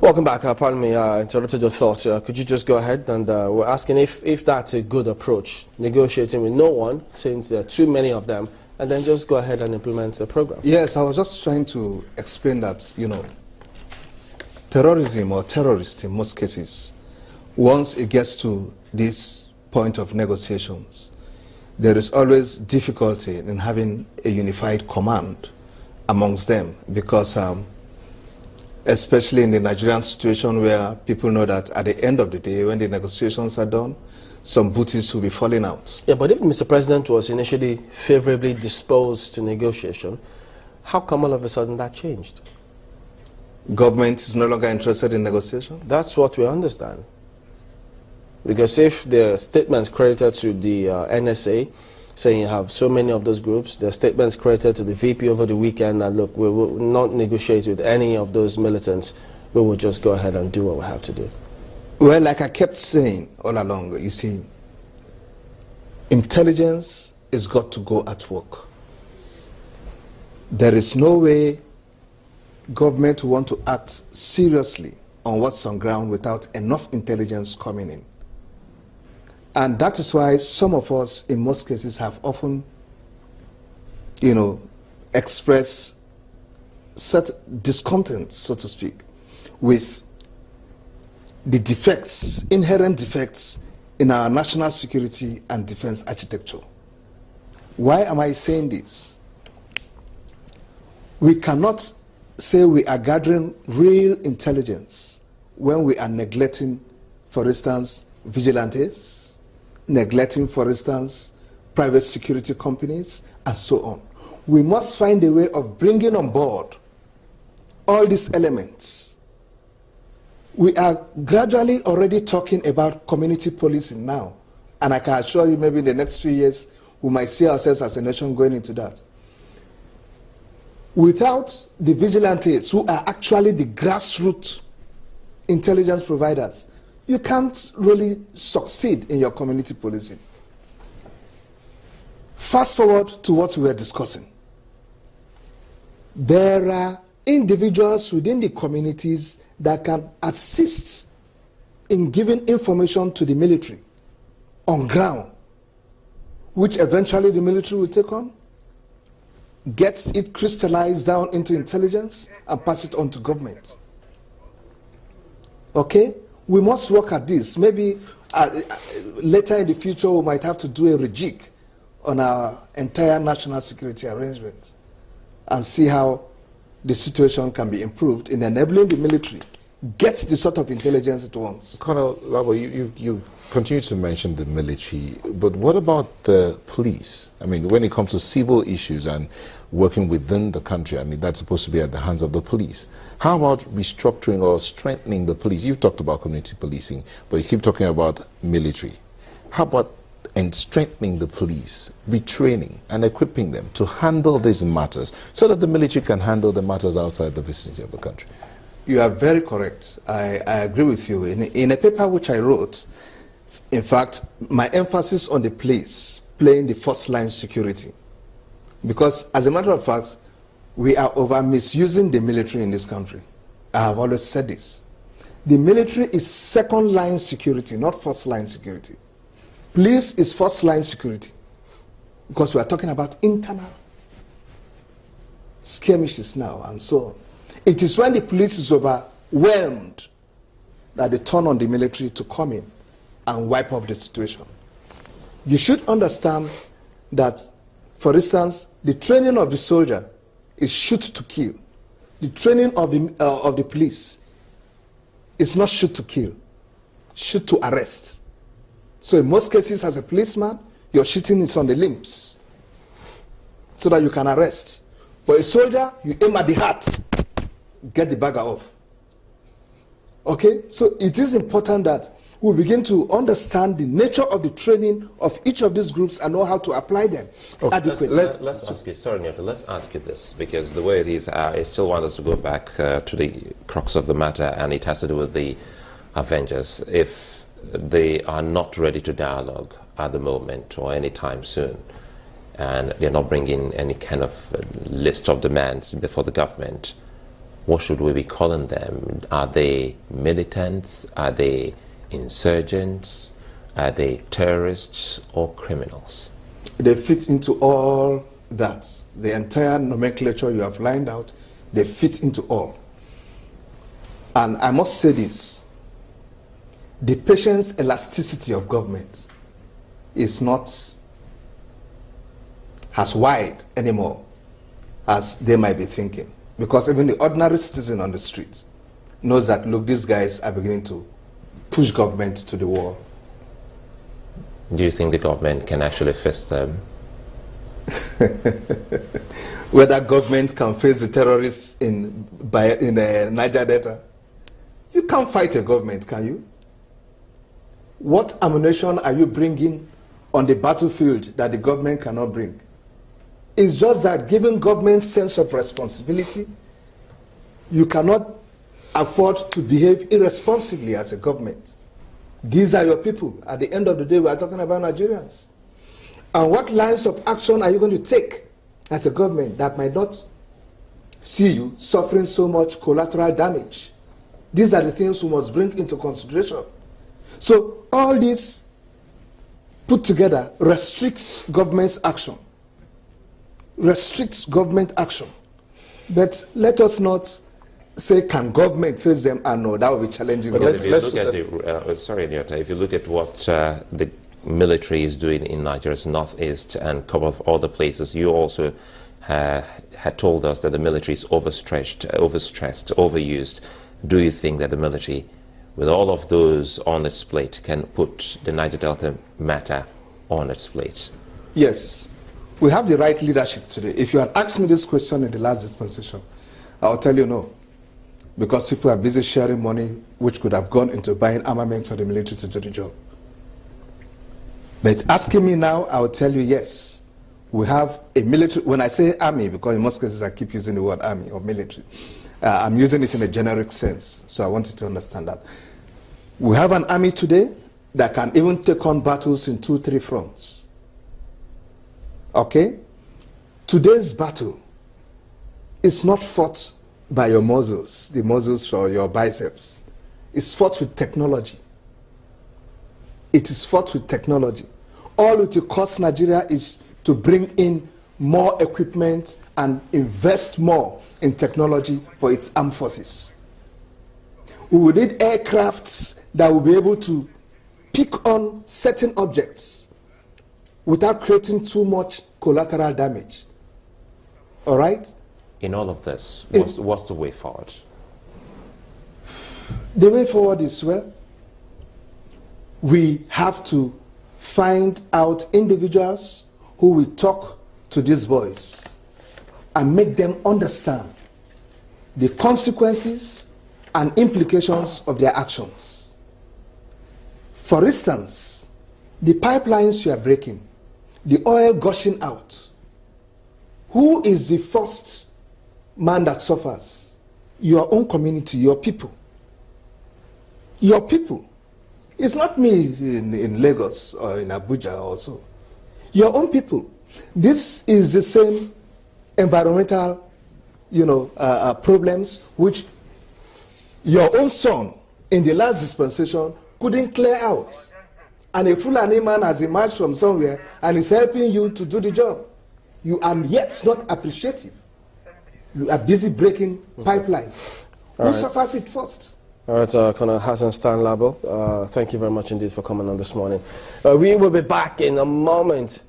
Welcome back. Pardon me, I interrupted your thought. Could you just go ahead? And we're asking if that's a good approach, negotiating with no one, since there are too many of them, and then just go ahead and implement the program. Yes, I was just trying to explain that, terrorism or terrorists in most cases, once it gets to this point of negotiations, there is always difficulty in having a unified command amongst them, because especially in the Nigerian situation where people know that at the end of the day, when the negotiations are done, some booties will be falling out. Yeah, but if Mr. President was initially favorably disposed to negotiation, how come all of a sudden that changed? Government is no longer interested in negotiation? That's what we understand. Because if the statements credited to the NSA, saying you have so many of those groups, the statements credited to the VP over the weekend that, look, we will not negotiate with any of those militants, we will just go ahead and do what we have to do. Well, like I kept saying all along, you see, intelligence has got to go at work. There is no way government will want to act seriously on what's on ground without enough intelligence coming in. And that is why some of us, in most cases, have often, expressed such discontent, so to speak, with the defects, inherent defects in our national security and defense architecture. Why am I saying this? We cannot say we are gathering real intelligence when we are neglecting, for instance, vigilantes, neglecting, for instance, private security companies, and so on. We must find a way of bringing on board all these elements. We are gradually already talking about community policing now, and I can assure you maybe in the next few years we might see ourselves as a nation going into that. Without the vigilantes, who are actually the grassroots intelligence providers, you can't really succeed in your community policing. Fast forward to what we were discussing. There are individuals within the communities that can assist in giving information to the military on ground, which eventually the military will take on, gets it crystallized down into intelligence, and pass it on to government. Okay? We must work at this. Maybe later in the future we might have to do a rejig on our entire national security arrangement and see how the situation can be improved in enabling the military get the sort of intelligence it wants. Colonel Labo, you continue to mention the military, but what about the police? I mean, when it comes to civil issues and working within the country, I mean, that's supposed to be at the hands of the police. How about restructuring or strengthening the police? You've talked about community policing, but you keep talking about military. How about strengthening the police, retraining and equipping them to handle these matters so that the military can handle the matters outside the vicinity of the country? You are very correct. I agree with you. In a paper which I wrote, in fact, my emphasis on the police playing the first line security. Because as a matter of fact, we are over misusing the military in this country. I have always said this. The military is second line security, not first line security. Police is first line security. Because we are talking about internal skirmishes now and so on. It is when the police is overwhelmed that they turn on the military to come in and wipe off the situation. You should understand that, for instance, the training of the soldier is shoot to kill. The training of the police is not shoot to kill, shoot to arrest. So in most cases, as a policeman, your shooting is on the limbs so that you can arrest. For a soldier, you aim at the heart, get the bagger off. Okay? So it is important that we begin to understand the nature of the training of each of these groups and know how to apply them adequately. Let's ask you, sorry, Nyoto, let's ask you this, because the way it is, I still want us to go back to the crux of the matter, and it has to do with the Avengers. If they are not ready to dialogue at the moment or anytime soon, and they're not bringing any kind of list of demands before the government, what should we be calling them? Are they militants? Are they insurgents? Are they terrorists or criminals? They fit into all that. The entire nomenclature you have lined out, they fit into all. And I must say this, the patience elasticity of government is not as wide anymore as they might be thinking. Because even the ordinary citizen on the street knows that, look, these guys are beginning to push government to the wall. Do you think the government can actually face them? Whether government can face the terrorists in Niger Delta, you can't fight a government, can you? What ammunition are you bringing on the battlefield that the government cannot bring? It's just that giving government sense of responsibility, you cannot afford to behave irresponsibly as a government. These are your people. At the end of the day, we are talking about Nigerians. And what lines of action are you going to take as a government that might not see you suffering so much collateral damage? These are the things we must bring into consideration. So all this put together restricts government's action. Restricts government action. But let us not say, can government face them? And no, that will be challenging. But if you look at if you look at what the military is doing in Nigeria's northeast and a couple of other places, you also had told us that the military is overstretched, overused. Do you think that the military, with all of those on its plate, can put the Niger Delta matter on its plate? Yes. We have the right leadership today. If you had asked me this question in the last dispensation, I'll tell you no. Because people are busy sharing money which could have gone into buying armament for the military to do the job. But asking me now, I'll tell you yes. We have a military, when I say army, because in most cases I keep using the word army or military, I'm using it in a generic sense, so I want you to understand that. We have an army today that can even take on battles in 2-3 fronts. Okay? Today's battle is not fought by your muscles, the muscles or your biceps. It's fought with technology. It is fought with technology. All it will cost Nigeria is to bring in more equipment and invest more in technology for its armed forces. We will need aircrafts that will be able to pick on certain objects without creating too much collateral damage. All right? In all of this, what's the way forward? The way forward is, well, we have to find out individuals who will talk to these boys and make them understand the consequences and implications of their actions. For instance, the pipelines you are breaking, the oil gushing out, who is the first man that suffers? Your own community, your people. Your people. It's not me in Lagos or in Abuja or so. Your own people. This is the same environmental, problems which your own son in the last dispensation couldn't clear out. And a Fulani man has emerged from somewhere and is helping you to do the job. You are yet not appreciative. You are busy breaking pipelines. Who suffers it first? All right, Colonel Hassan Labo, thank you very much indeed for coming on this morning. We will be back in a moment.